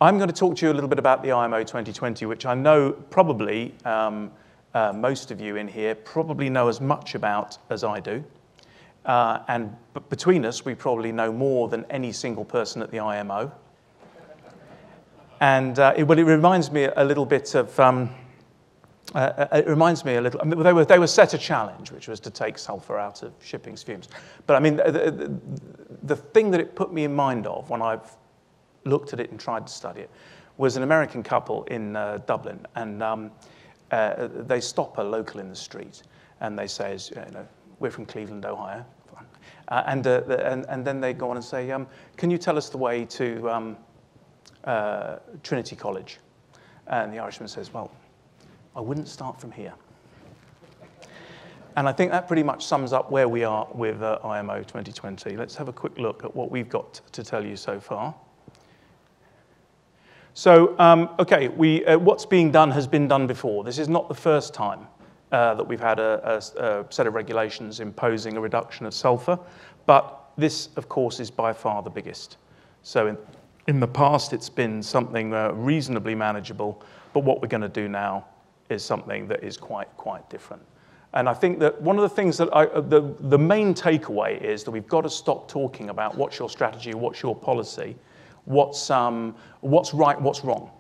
I'm going to talk to you a little bit about the IMO 2020, which I know probably most of you in here probably know as much about as I do. And between us, we probably know more than any single person at the IMO. And it reminds me a little bit of, it reminds me a little, I mean, they were set a challenge, which was to take sulfur out of shipping's fumes. But I mean, the thing that it put me in mind of when I've looked at it and tried to study it was an American couple in Dublin. And they stop a local in the street and they say, you know, we're from Cleveland, Ohio. And then they go on and say, can you tell us the way to Trinity College? And the Irishman says, well, I wouldn't start from here. And I think that pretty much sums up where we are with IMO 2020. Let's have a quick look at what we've got to tell you so far. So, okay, what's being done has been done before. This is not the first time that we've had a set of regulations imposing a reduction of sulfur, but this, of course, is by far the biggest. So in the past, it's been something reasonably manageable, but what we're going to do now is something that is quite different. And I think that one of the things that the main takeaway is that we've got to stop talking about what's your strategy, what's your policy, what's right, what's wrong.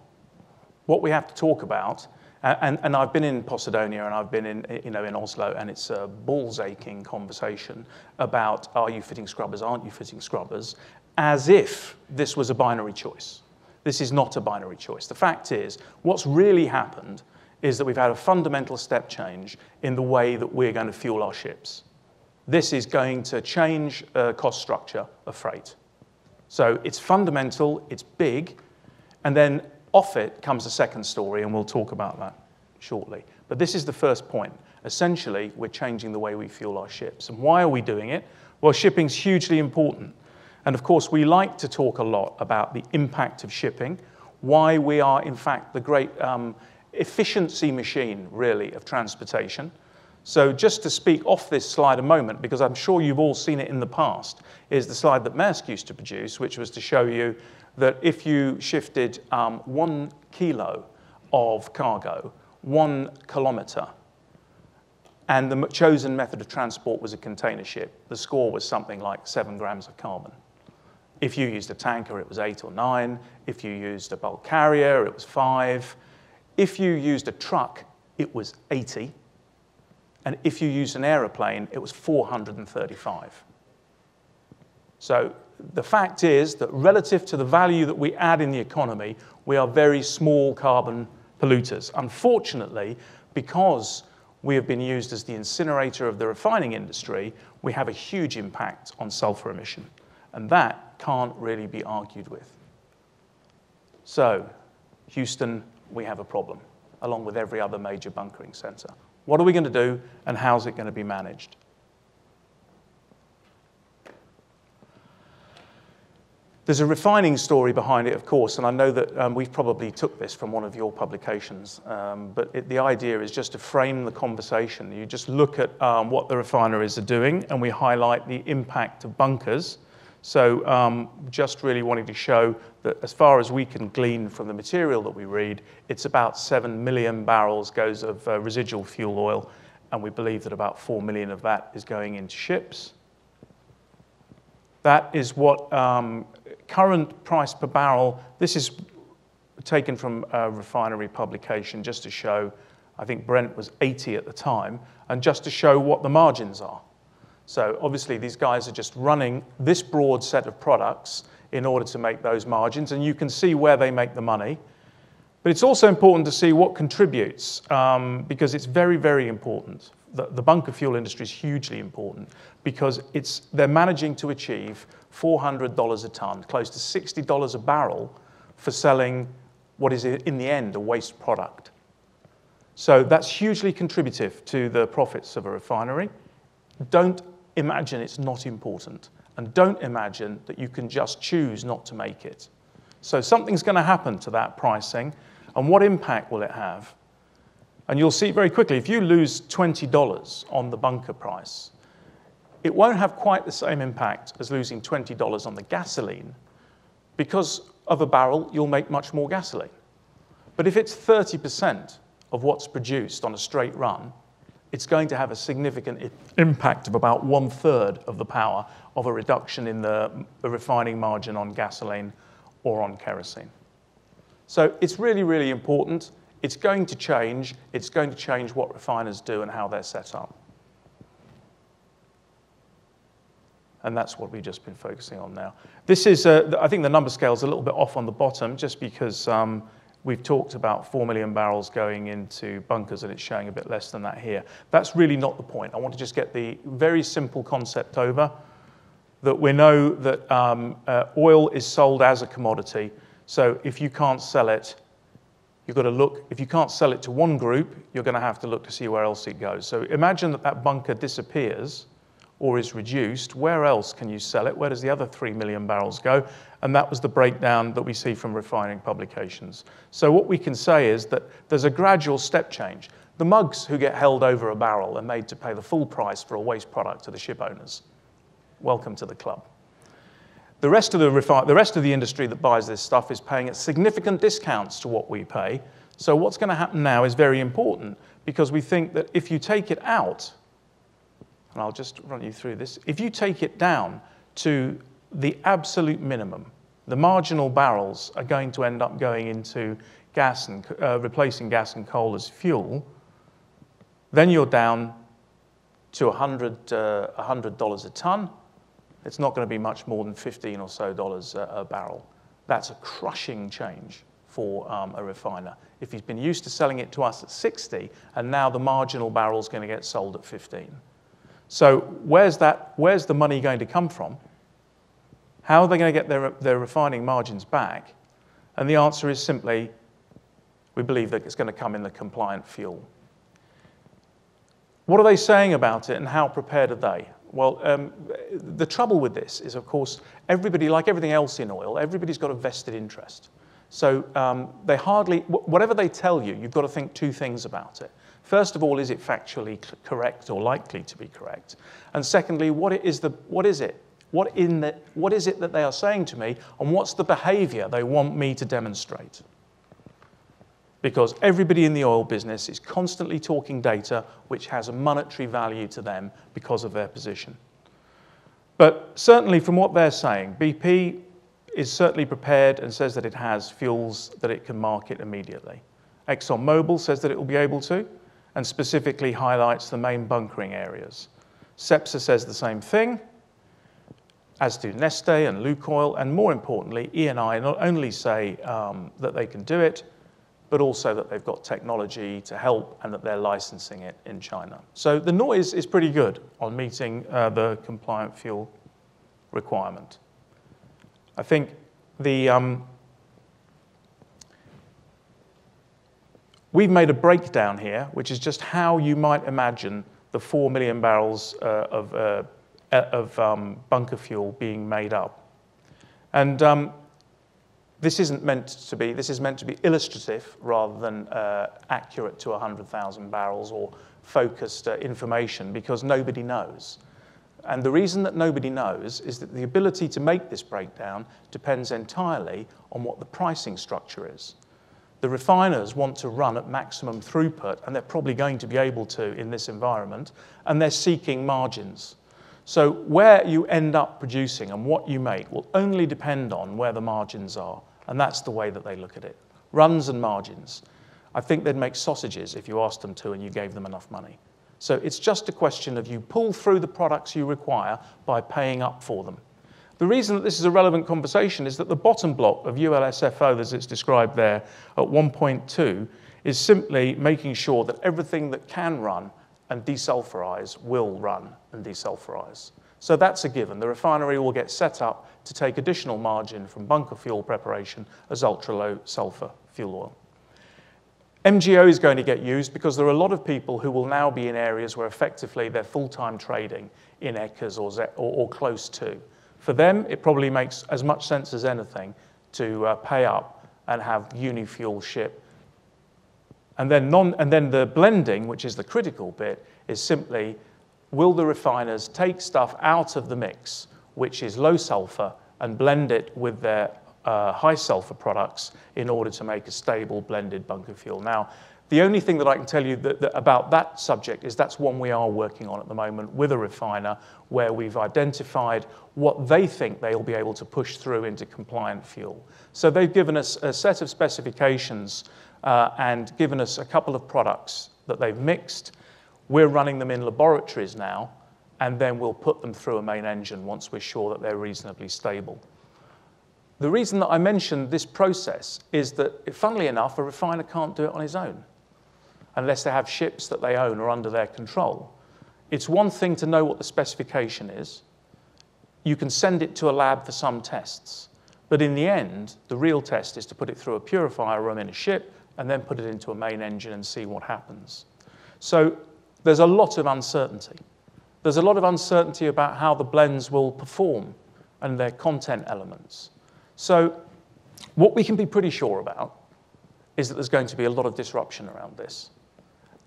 What we have to talk about, and I've been in Posidonia and I've been in Oslo, and it's a balls-aching conversation about are you fitting scrubbers, aren't you fitting scrubbers, as if this was a binary choice. This is not a binary choice. The fact is, what's really happened is that we've had a fundamental step change in the way that we're going to fuel our ships. This is going to change the cost structure of freight. So it's fundamental, it's big, and then off it comes a second story, and we'll talk about that shortly. But this is the first point. Essentially, we're changing the way we fuel our ships. And why are we doing it? Well, shipping's hugely important. And of course, we like to talk a lot about the impact of shipping, why we are, in fact, the great efficiency machine, really, of transportation. So just to speak off this slide a moment, because I'm sure you've all seen it in the past, is the slide that Maersk used to produce, which was to show you that if you shifted 1 kilo of cargo 1 kilometer, and the chosen method of transport was a container ship, the score was something like 7 grams of carbon. If you used a tanker, it was 8 or 9. If you used a bulk carrier, it was 5. If you used a truck, it was 80. And if you used an aeroplane, it was 435. So the fact is that relative to the value that we add in the economy, we are very small carbon polluters. Unfortunately, because we have been used as the incinerator of the refining industry, we have a huge impact on sulfur emission. And that can't really be argued with. So, Houston, we have a problem, along with every other major bunkering center. What are we going to do, and how's it going to be managed? There's a refining story behind it, of course, and I know that we've probably took this from one of your publications, but the idea is just to frame the conversation. You just look at what the refineries are doing, and we highlight the impact of bunkers. So just really wanting to show that as far as we can glean from the material that we read, it's about 7 million barrels goes of residual fuel oil, and we believe that about 4 million of that is going into ships. That is what current price per barrel, this is taken from a refinery publication just to show, I think Brent was 80 at the time, and just to show what the margins are. So obviously these guys are just running this broad set of products in order to make those margins, and you can see where they make the money. But it's also important to see what contributes, because it's very, very important. The bunker fuel industry is hugely important because they're managing to achieve $400 a ton, close to $60 a barrel for selling what is in the end a waste product. So that's hugely contributive to the profits of a refinery. Don't imagine it's not important, and don't imagine that you can just choose not to make it. So something's going to happen to that pricing, and what impact will it have? And you'll see very quickly, if you lose $20 on the bunker price, it won't have quite the same impact as losing $20 on the gasoline, because of a barrel, you'll make much more gasoline. But if it's 30% of what's produced on a straight run, it's going to have a significant impact of about 1/3 of the power of a reduction in the refining margin on gasoline or on kerosene. So it's really, really important. It's going to change. It's going to change what refiners do and how they're set up. And that's what we've just been focusing on now. This is, I think the number scale is a little bit off on the bottom just because we've talked about 4 million barrels going into bunkers and it's showing a bit less than that here. That's really not the point. I want to just get the very simple concept over that we know that oil is sold as a commodity. So if you can't sell it, you've got to look. If you can't sell it to one group, you're going to have to look to see where else it goes. So imagine that that bunker disappears or is reduced. Where else can you sell it? Where does the other 3 million barrels go? And that was the breakdown that we see from refining publications. So what we can say is that there's a gradual step change. The mugs who get held over a barrel are made to pay the full price for a waste product to the ship owners. Welcome to the club. The rest of the industry that buys this stuff is paying at significant discounts to what we pay. So what's going to happen now is very important because we think that if you take it out, and I'll just run you through this, if you take it down to the absolute minimum, the marginal barrels are going to end up going into gas and replacing gas and coal as fuel, then you're down to $100 a ton. It's not going to be much more than $15 or so a barrel. That's a crushing change for a refiner. If he's been used to selling it to us at 60, and now the marginal barrel is going to get sold at 15. So where's the money going to come from? How are they going to get their refining margins back? And the answer is simply, we believe that it's going to come in the compliant fuel. What are they saying about it and how prepared are they? Well, the trouble with this is, of course, everybody, like everything else in oil, everybody's got a vested interest. So whatever they tell you, you've got to think two things about it. First of all, is it factually correct or likely to be correct? And secondly, what is it that they are saying to me, and what's the behavior they want me to demonstrate? Because everybody in the oil business is constantly talking data which has a monetary value to them because of their position. But certainly from what they're saying, BP is certainly prepared and says that it has fuels that it can market immediately. ExxonMobil says that it will be able to, and specifically highlights the main bunkering areas. Cepsa says the same thing, as do Neste and Lukoil, and more importantly, Eni not only say that they can do it, but also that they've got technology to help and that they're licensing it in China. So the noise is pretty good on meeting the compliant fuel requirement. I think we've made a breakdown here, which is just how you might imagine the 4 million barrels of bunker fuel being made up. And this is meant to be illustrative rather than accurate to 100,000 barrels or focused information, because nobody knows. And the reason that nobody knows is that the ability to make this breakdown depends entirely on what the pricing structure is. The refiners want to run at maximum throughput, and they're probably going to be able to in this environment, and they're seeking margins. So where you end up producing and what you make will only depend on where the margins are, and that's the way that they look at it. Runs and margins. I think they'd make sausages if you asked them to and you gave them enough money. So it's just a question of you pull through the products you require by paying up for them. The reason that this is a relevant conversation is that the bottom block of ULSFO, as it's described there at 1.2, is simply making sure that everything that can run and desulfurize will run and desulfurize. So that's a given. The refinery will get set up to take additional margin from bunker fuel preparation as ultra-low sulfur fuel oil. MGO is going to get used because there are a lot of people who will now be in areas where effectively they're full-time trading in ECAs or close to. For them, it probably makes as much sense as anything to pay up and have uni-fuel ship. And then the blending, which is the critical bit, is simply, will the refiners take stuff out of the mix, which is low sulfur, and blend it with their high sulfur products in order to make a stable blended bunker fuel. Now, the only thing that I can tell you about that subject is that's one we are working on at the moment with a refiner, where we've identified what they think they'll be able to push through into compliant fuel. So they've given us a set of specifications and given us a couple of products that they've mixed. We're running them in laboratories now, and then we'll put them through a main engine once we're sure that they're reasonably stable. The reason that I mentioned this process is that, funnily enough, a refiner can't do it on his own unless they have ships that they own or under their control. It's one thing to know what the specification is. You can send it to a lab for some tests. But in the end, the real test is to put it through a purifier room in a ship and then put it into a main engine and see what happens. So there's a lot of uncertainty. There's a lot of uncertainty about how the blends will perform and their content elements. So what we can be pretty sure about is that there's going to be a lot of disruption around this.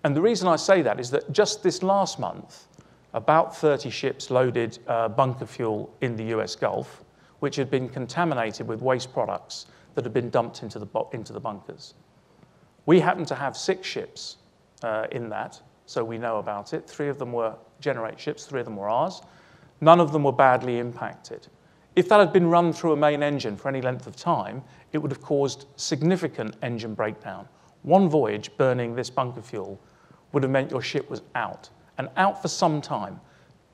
And the reason I say that is that just this last month, about 30 ships loaded bunker fuel in the US Gulf, which had been contaminated with waste products that had been dumped into the bunkers. We happen to have 6 ships in that, so we know about it. 3 of them were Generate ships, 3 of them were ours. None of them were badly impacted. If that had been run through a main engine for any length of time, it would have caused significant engine breakdown. One voyage burning this bunker fuel would have meant your ship was out, and out for some time.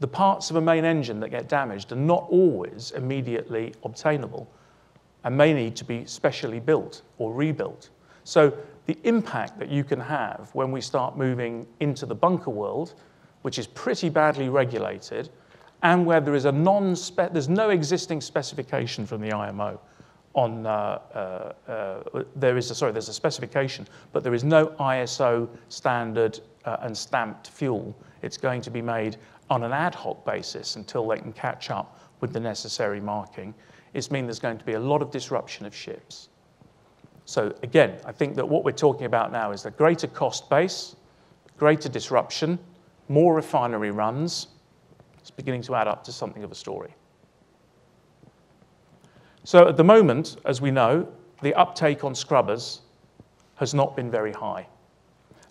The parts of a main engine that get damaged are not always immediately obtainable and may need to be specially built or rebuilt. So the impact that you can have when we start moving into the bunker world, which is pretty badly regulated, and where there is there's no existing specification from the IMO on, there's a specification, but there is no ISO standard and stamped fuel. It's going to be made on an ad hoc basis until they can catch up with the necessary marking. It's mean there's going to be a lot of disruption of ships. So again, I think that what we're talking about now is a greater cost base, greater disruption, more refinery runs. It's beginning to add up to something of a story. So at the moment, as we know, the uptake on scrubbers has not been very high.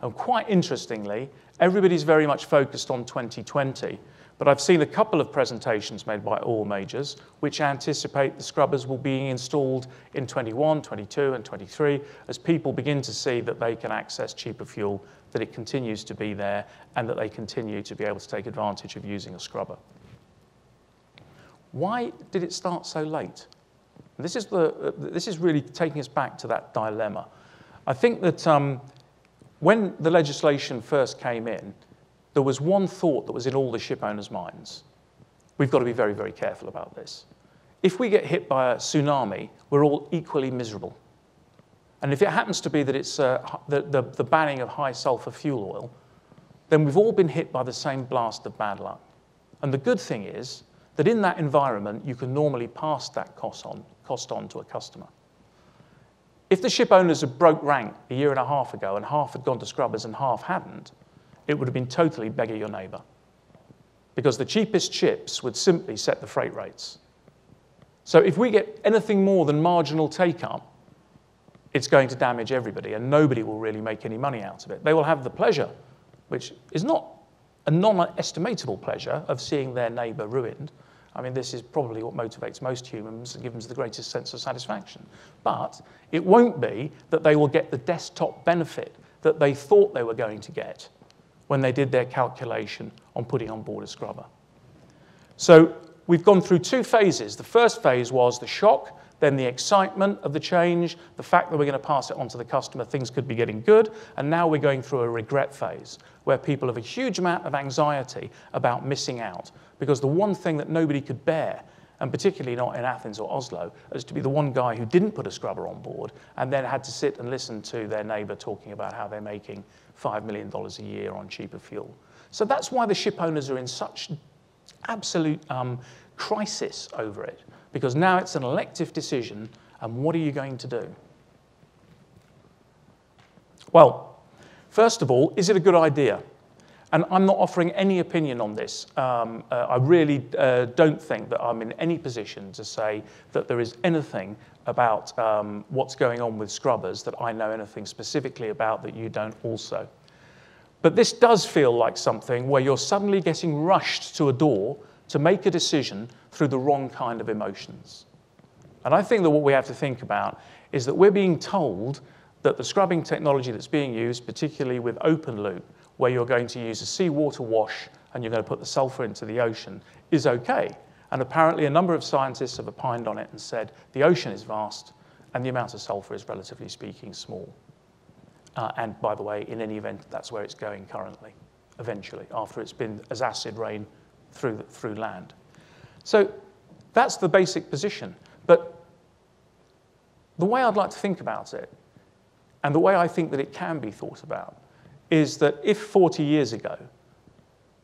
And quite interestingly, everybody's very much focused on 2020, but I've seen a couple of presentations made by oil majors which anticipate the scrubbers will be installed in 21, 22, and 23 as people begin to see that they can access cheaper fuel, that it continues to be there, and that they continue to be able to take advantage of using a scrubber. Why did it start so late? This is really taking us back to that dilemma. I think that when the legislation first came in, there was one thought that was in all the ship owners' minds. We've got to be very, very careful about this. If we get hit by a tsunami, we're all equally miserable. And if it happens to be that it's the banning of high sulfur fuel oil, then we've all been hit by the same blast of bad luck. And the good thing is that in that environment, you can normally pass that cost on to a customer. If the ship owners had broke rank a year and a half ago and half had gone to scrubbers and half hadn't, it would have been totally beggar your neighbour. Because the cheapest ships would simply set the freight rates. So if we get anything more than marginal take-up, it's going to damage everybody, and nobody will really make any money out of it. They will have the pleasure, which is not a non-estimatable pleasure, of seeing their neighbour ruined. I mean, this is probably what motivates most humans and gives them the greatest sense of satisfaction. But it won't be that they will get the desktop benefit that they thought they were going to get when they did their calculation on putting on board a scrubber. So we've gone through 2 phases. The first phase was the shock, then the excitement of the change, the fact that we're going to pass it on to the customer, things could be getting good, and now we're going through a regret phase where people have a huge amount of anxiety about missing out, because the one thing that nobody could bear, and particularly not in Athens or Oslo, is to be the one guy who didn't put a scrubber on board and then had to sit and listen to their neighbour talking about how they're making $5 million a year on cheaper fuel. So that's why the ship owners are in such absolute crisis over it, because now it's an elective decision, and what are you going to do? Well, first of all, is it a good idea? And I'm not offering any opinion on this. I really don't think that I'm in any position to say that there is anything about what's going on with scrubbers that I know anything specifically about that you don't also. But this does feel like something where you're suddenly getting rushed to a door to make a decision through the wrong kind of emotions. And I think that what we have to think about is that we're being told that the scrubbing technology that's being used, particularly with open loop, where you're going to use a seawater wash and you're going to put the sulfur into the ocean, is okay. And apparently a number of scientists have opined on it and said the ocean is vast and the amount of sulfur is, relatively speaking, small. And by the way, in any event, that's where it's going currently, eventually, after it's been as acid rain through land. So that's the basic position. But the way I'd like to think about it, and the way I think that it can be thought about, is that if 40 years ago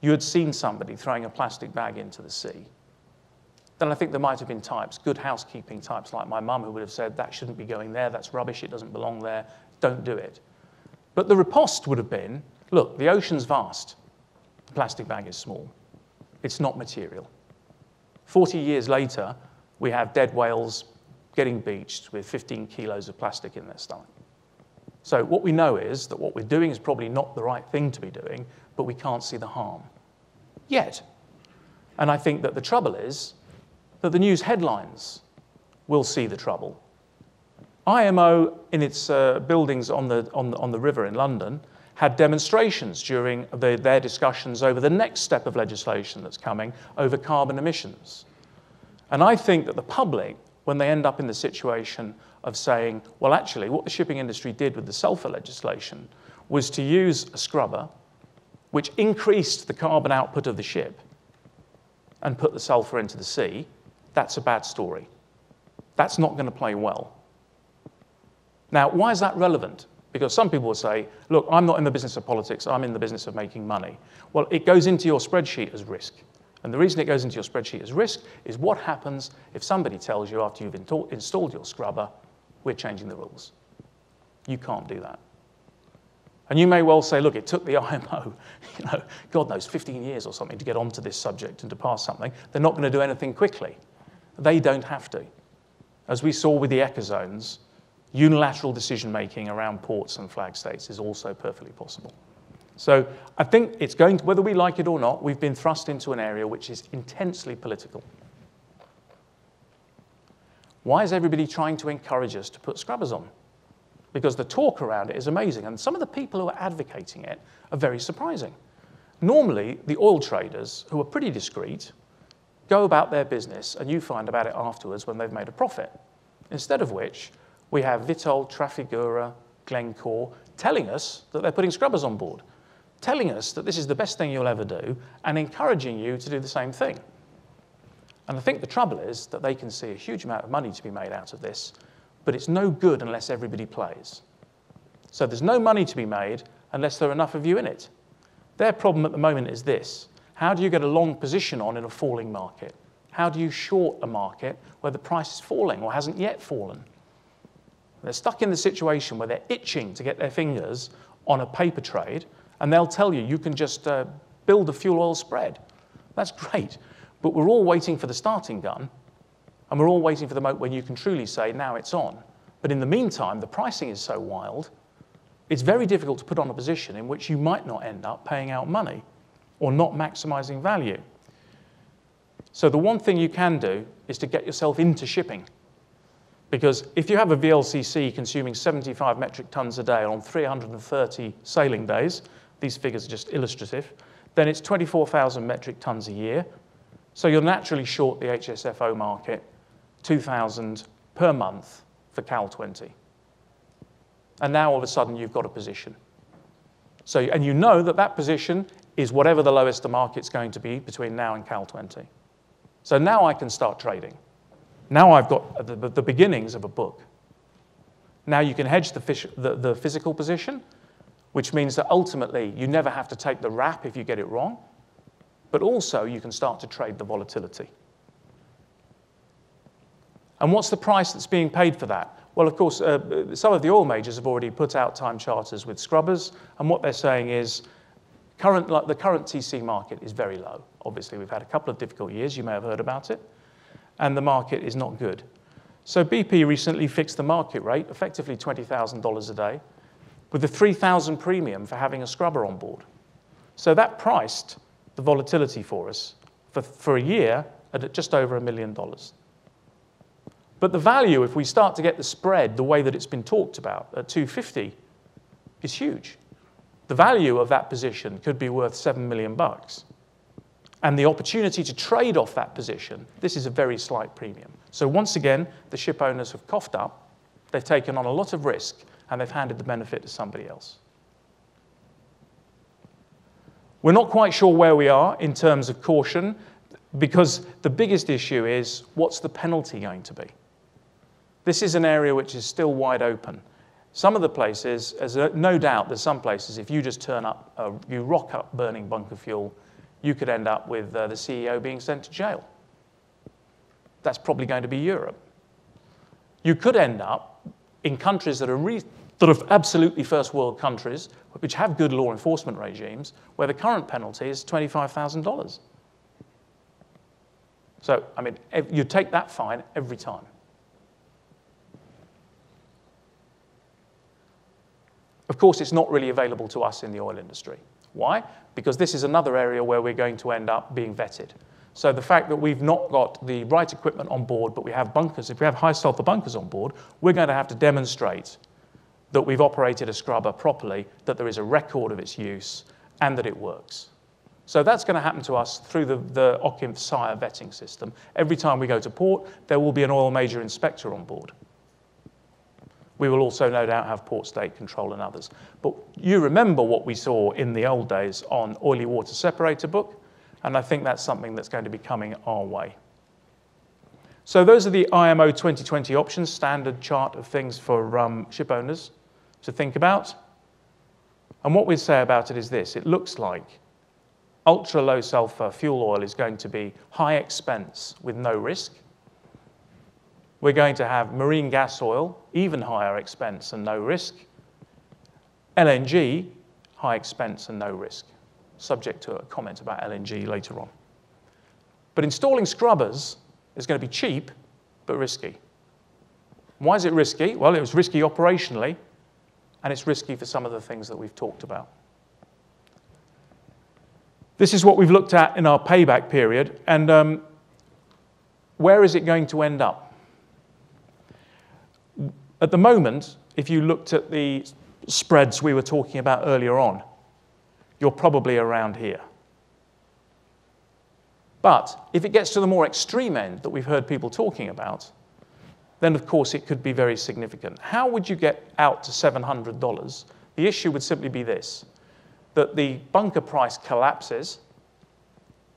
you had seen somebody throwing a plastic bag into the sea, then I think there might have been types, good housekeeping types like my mum, who would have said, that shouldn't be going there, that's rubbish, it doesn't belong there, don't do it. But the riposte would have been, look, the ocean's vast, the plastic bag is small, it's not material. 40 years later, we have dead whales getting beached with 15 kilos of plastic in their stomach. So what we know is that what we're doing is probably not the right thing to be doing, but we can't see the harm yet. And I think that the trouble is that the news headlines will see the trouble. IMO, in its buildings on the river in London, had demonstrations during their discussions over the next step of legislation that's coming over carbon emissions. And I think that the public, when they end up in the situation of saying, well, actually, what the shipping industry did with the sulfur legislation was to use a scrubber which increased the carbon output of the ship and put the sulfur into the sea, that's a bad story. That's not going to play well. Now, why is that relevant? Because some people will say, look, I'm not in the business of politics, I'm in the business of making money. Well, it goes into your spreadsheet as risk. And the reason it goes into your spreadsheet as risk is what happens if somebody tells you after you've installed your scrubber, we're changing the rules. You can't do that. And you may well say, look, it took the IMO, God knows, 15 years or something to get onto this subject and to pass something. They're not going to do anything quickly. They don't have to. As we saw with the ecozones, unilateral decision-making around ports and flag states is also perfectly possible. So I think it's going to, whether we like it or not, we've been thrust into an area which is intensely political. Why is everybody trying to encourage us to put scrubbers on? Because the talk around it is amazing, and some of the people who are advocating it are very surprising. Normally, the oil traders, who are pretty discreet, go about their business, and you find about it afterwards when they've made a profit. Instead of which, we have Vitol, Trafigura, Glencore telling us that they're putting scrubbers on board, telling us that this is the best thing you'll ever do, and encouraging you to do the same thing. And I think the trouble is that they can see a huge amount of money to be made out of this, but it's no good unless everybody plays. So there's no money to be made unless there are enough of you in it. Their problem at the moment is this: how do you get a long position on in a falling market? How do you short a market where the price is falling or hasn't yet fallen? They're stuck in the situation where they're itching to get their fingers on a paper trade, and they'll tell you, you can just build a fuel oil spread. That's great, but we're all waiting for the starting gun, and we're all waiting for the moment when you can truly say, now it's on. But in the meantime, the pricing is so wild, it's very difficult to put on a position in which you might not end up paying out money or not maximizing value. So the one thing you can do is to get yourself into shipping. Because if you have a VLCC consuming 75 metric tons a day on 330 sailing days, these figures are just illustrative, then it's 24,000 metric tons a year. So you'll naturally short the HSFO market 2,000 per month for Cal 20. And now all of a sudden you've got a position. So, and you know that that position is whatever the lowest the market's going to be between now and Cal 20. So now I can start trading. Now I've got the beginnings of a book. Now you can hedge the physical position, which means that ultimately you never have to take the wrap if you get it wrong, but also you can start to trade the volatility. And what's the price that's being paid for that? Well, of course, some of the oil majors have already put out time charters with scrubbers, and what they're saying is The current TC market is very low. Obviously, we've had a couple of difficult years. You may have heard about it. And the market is not good. So BP recently fixed the market rate, effectively $20,000 a day, with a $3,000 premium for having a scrubber on board. So that priced the volatility for us for a year at just over $1 million. But the value, if we start to get the spread the way that it's been talked about at 250, is huge. The value of that position could be worth $7 million. And the opportunity to trade off that position, this is a very slight premium. So once again, the ship owners have coughed up, they've taken on a lot of risk, and they've handed the benefit to somebody else. We're not quite sure where we are in terms of caution, because the biggest issue is, what's the penalty going to be? This is an area which is still wide open. Some of the places, no doubt there's some places, if you just turn up, you rock up burning bunker fuel, you could end up with the CEO being sent to jail. That's probably going to be Europe. You could end up in countries that are absolutely first world countries, which have good law enforcement regimes, where the current penalty is $25,000. So, I mean, you take that fine every time. Of course, it's not really available to us in the oil industry. Why? Because this is another area where we're going to end up being vetted. So the fact that we've not got the right equipment on board, but we have bunkers, if we have high sulfur bunkers on board, we're going to have to demonstrate that we've operated a scrubber properly, that there is a record of its use, and that it works. So that's going to happen to us through the OCIMF-SIRE vetting system. Every time we go to port, there will be an oil major inspector on board. We will also no doubt have port state control and others. But you remember what we saw in the old days on oily water separator book, and I think that's something that's going to be coming our way. So those are the IMO 2020 options, standard chart of things for ship owners to think about. And what we'd say about it is this: it looks like ultra low sulfur fuel oil is going to be high expense with no risk. We're going to have marine gas oil, even higher expense and no risk. LNG, high expense and no risk, subject to a comment about LNG later on. But installing scrubbers is going to be cheap, but risky. Why is it risky? Well, it was risky operationally, and it's risky for some of the things that we've talked about. This is what we've looked at in our payback period, and where is it going to end up? At the moment, if you looked at the spreads we were talking about earlier on, you're probably around here. But if it gets to the more extreme end that we've heard people talking about, then of course it could be very significant. How would you get out to $700? The issue would simply be this, that the bunker price collapses.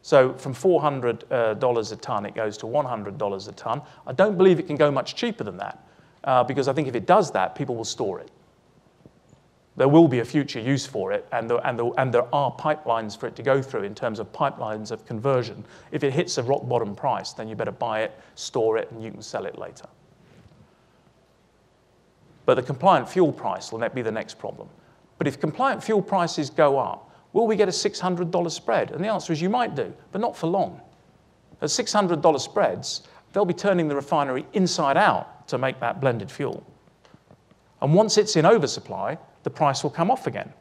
So from $400 a ton, it goes to $100 a ton. I don't believe it can go much cheaper than that. Because I think if it does that, people will store it. There will be a future use for it, and there are pipelines for it to go through in terms of pipelines of conversion. If it hits a rock bottom price, then you better buy it, store it, and you can sell it later. But the compliant fuel price will be the next problem. But if compliant fuel prices go up, will we get a $600 spread? And the answer is you might do, but not for long. At $600 spreads, they'll be turning the refinery inside out to make that blended fuel. And once it's in oversupply, the price will come off again.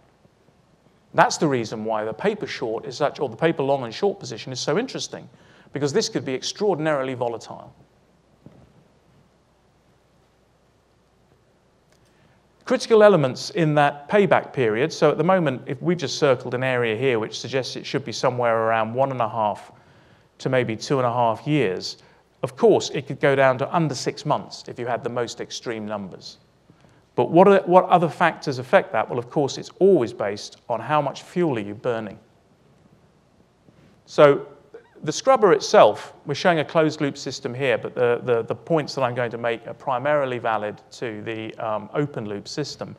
That's the reason why the paper short is such, or the paper long and short position is so interesting, because this could be extraordinarily volatile. Critical elements in that payback period. So at the moment, if we just circled an area here which suggests it should be somewhere around 1.5 to maybe 2.5 years, of course, it could go down to under 6 months if you had the most extreme numbers. But what other factors affect that? Well, of course, it's always based on how much fuel are you burning. So the scrubber itself, we're showing a closed-loop system here, but the points that I'm going to make are primarily valid to the open-loop system.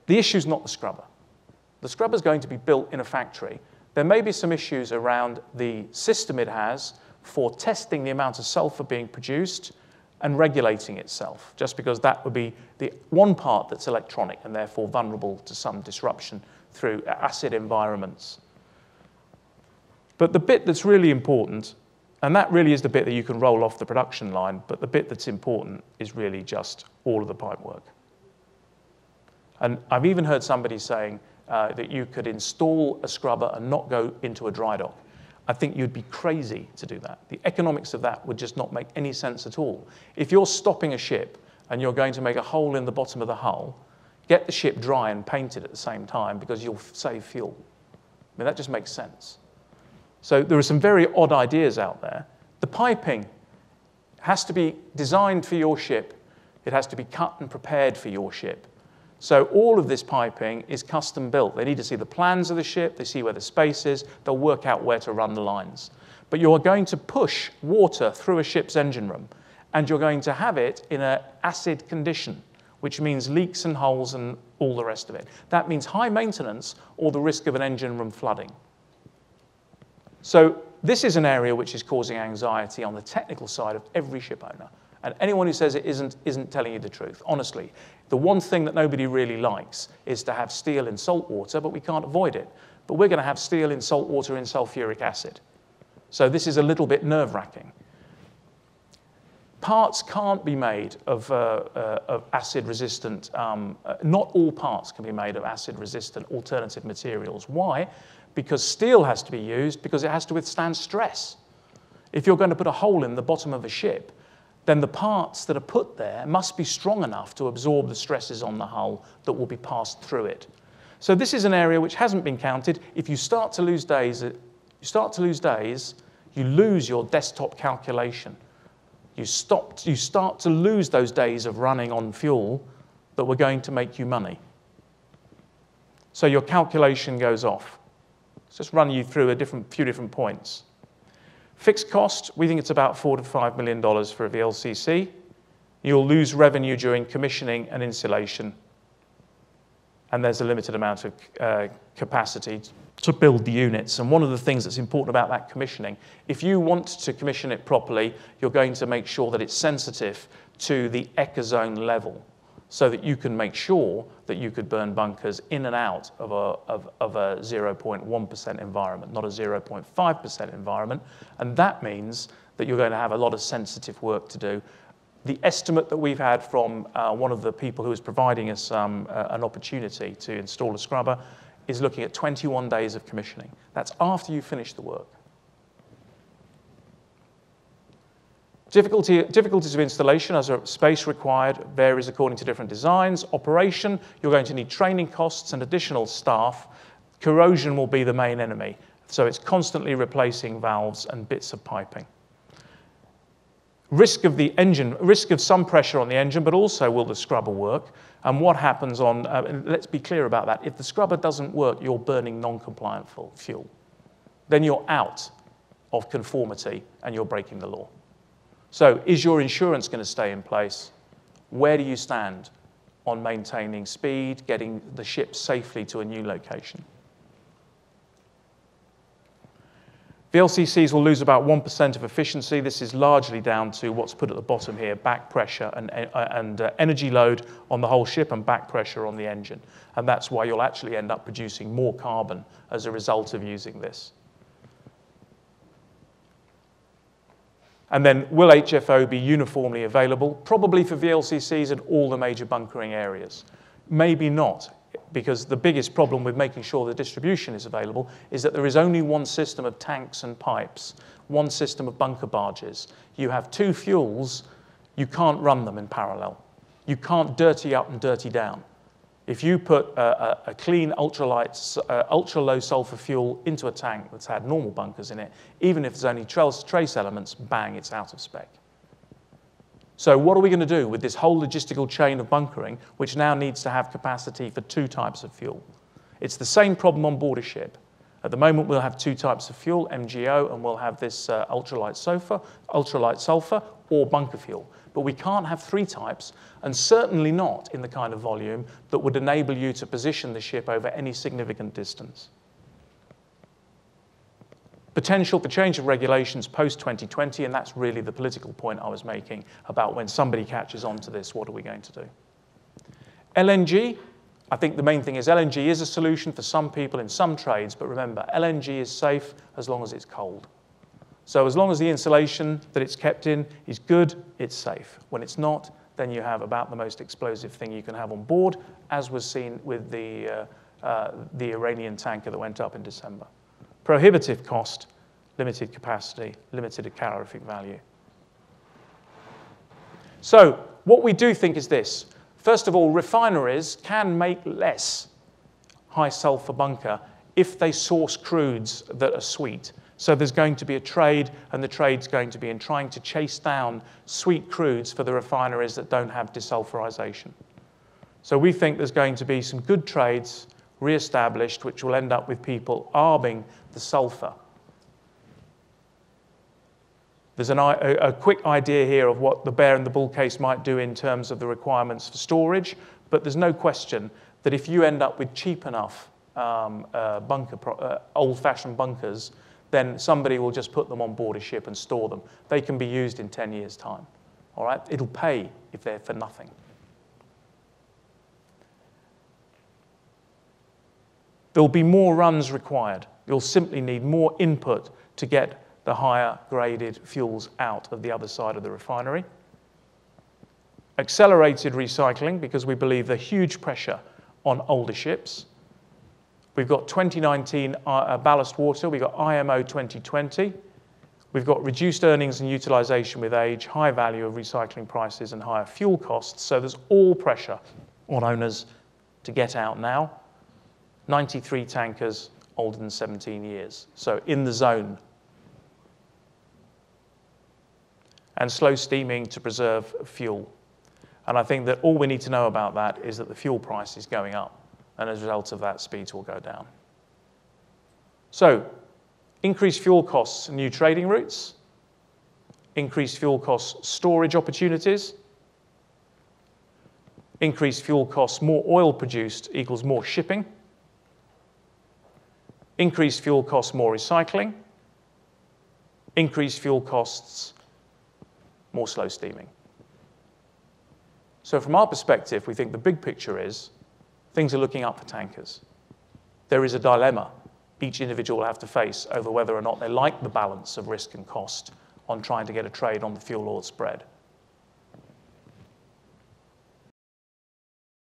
The issue is not the scrubber. The scrubber is going to be built in a factory. There may be some issues around the system it has for testing the amount of sulfur being produced and regulating itself, just because that would be the one part that's electronic and therefore vulnerable to some disruption through acid environments. But the bit that's really important, and that really is the bit that you can roll off the production line, but the bit that's important is really just all of the pipework. And I've even heard somebody saying that you could install a scrubber and not go into a dry dock. I think you'd be crazy to do that. The economics of that would just not make any sense at all. If you're stopping a ship and you're going to make a hole in the bottom of the hull, get the ship dry and paint it at the same time because you'll save fuel. I mean, that just makes sense. So there are some very odd ideas out there. The piping has to be designed for your ship. It has to be cut and prepared for your ship. So all of this piping is custom built. They need to see the plans of the ship, they see where the space is, they'll work out where to run the lines. But you're going to push water through a ship's engine room, and you're going to have it in an acid condition, which means leaks and holes and all the rest of it. That means high maintenance or the risk of an engine room flooding. So this is an area which is causing anxiety on the technical side of every ship owner. And anyone who says it isn't telling you the truth. Honestly, the one thing that nobody really likes is to have steel in salt water, but we can't avoid it. But we're going to have steel in salt water in sulfuric acid. So this is a little bit nerve-wracking. Parts can't be made of acid-resistant, not all parts can be made of acid-resistant alternative materials. Why? Because steel has to be used because it has to withstand stress. If you're going to put a hole in the bottom of a ship, then the parts that are put there must be strong enough to absorb the stresses on the hull that will be passed through it. So this is an area which hasn't been counted. If you start to lose days, you lose your desktop calculation. You start to lose those days of running on fuel that were going to make you money. So your calculation goes off. Let's just run you through few different points. Fixed cost, we think it's about $4 to $5 million for a VLCC. You'll lose revenue during commissioning and installation. And there's a limited amount of capacity to build the units. And one of the things that's important about that commissioning, if you want to commission it properly, you're going to make sure that it's sensitive to the ecozone level so that you can make sure that you could burn bunkers in and out of a 0.1% environment, not a 0.5% environment. And that means that you're going to have a lot of sensitive work to do. The estimate that we've had from one of the people who is providing us an opportunity to install a scrubber is looking at 21 days of commissioning. That's after you finish the work. Difficulties of installation, as space required, varies according to different designs. Operation, you're going to need training costs and additional staff. Corrosion will be the main enemy. So it's constantly replacing valves and bits of piping. Risk of the engine, risk of some pressure on the engine, but also will the scrubber work? And what happens on, let's be clear about that. If the scrubber doesn't work, you're burning non-compliant fuel. Then you're out of conformity and you're breaking the law. So is your insurance going to stay in place? Where do you stand on maintaining speed, getting the ship safely to a new location? VLCCs will lose about 1% of efficiency. This is largely down to what's put at the bottom here, back pressure and energy load on the whole ship and back pressure on the engine. And that's why you'll actually end up producing more carbon as a result of using this. And then, will HFO be uniformly available? Probably for VLCCs in all the major bunkering areas. Maybe not, because the biggest problem with making sure the distribution is available is that there is only one system of tanks and pipes, one system of bunker barges. You have two fuels, you can't run them in parallel. You can't dirty up and dirty down. If you put a clean ultra-low sulfur fuel into a tank that's had normal bunkers in it, even if there's only trace elements, bang, it's out of spec. So what are we going to do with this whole logistical chain of bunkering, which now needs to have capacity for two types of fuel? It's the same problem on board a ship. At the moment, we'll have two types of fuel, MGO, and we'll have this ultralight sulfur, or bunker fuel. But we can't have three types, and certainly not in the kind of volume that would enable you to position the ship over any significant distance. Potential for change of regulations post-2020, and that's really the political point I was making about when somebody catches on to this, what are we going to do? LNG, I think the main thing is LNG is a solution for some people in some trades, but remember, LNG is safe as long as it's cold. So as long as the insulation that it's kept in is good, it's safe. When it's not, then you have about the most explosive thing you can have on board, as was seen with the Iranian tanker that went up in December. Prohibitive cost, limited capacity, limited calorific value. So what we do think is this. First of all, refineries can make less high sulfur bunker if they source crudes that are sweet. So there's going to be a trade, and the trade's going to be in trying to chase down sweet crudes for the refineries that don't have desulfurization. So we think there's going to be some good trades re-established, which will end up with people arbing the sulfur. There's a quick idea here of what the bear and the bull case might do in terms of the requirements for storage, but there's no question that if you end up with cheap enough old-fashioned bunkers, then somebody will just put them on board a ship and store them. They can be used in 10 years' time. All right? It'll pay if they're for nothing. There'll be more runs required. You'll simply need more input to get the higher graded fuels out of the other side of the refinery. Accelerated recycling, because we believe there's huge pressure on older ships. We've got 2019 ballast water. We've got IMO 2020. We've got reduced earnings and utilization with age, high value of recycling prices, and higher fuel costs. So there's all pressure on owners to get out now. 93 tankers older than 17 years. So in the zone. And slow steaming to preserve fuel. And I think that all we need to know about that is that the fuel price is going up, and as a result of that, speeds will go down. So, increased fuel costs and new trading routes, increased fuel costs storage opportunities, increased fuel costs more oil produced equals more shipping, increased fuel costs more recycling, increased fuel costs more slow steaming. So from our perspective, we think the big picture is things are looking up for tankers. There is a dilemma each individual will have to face over whether or not they like the balance of risk and cost on trying to get a trade on the fuel oil spread.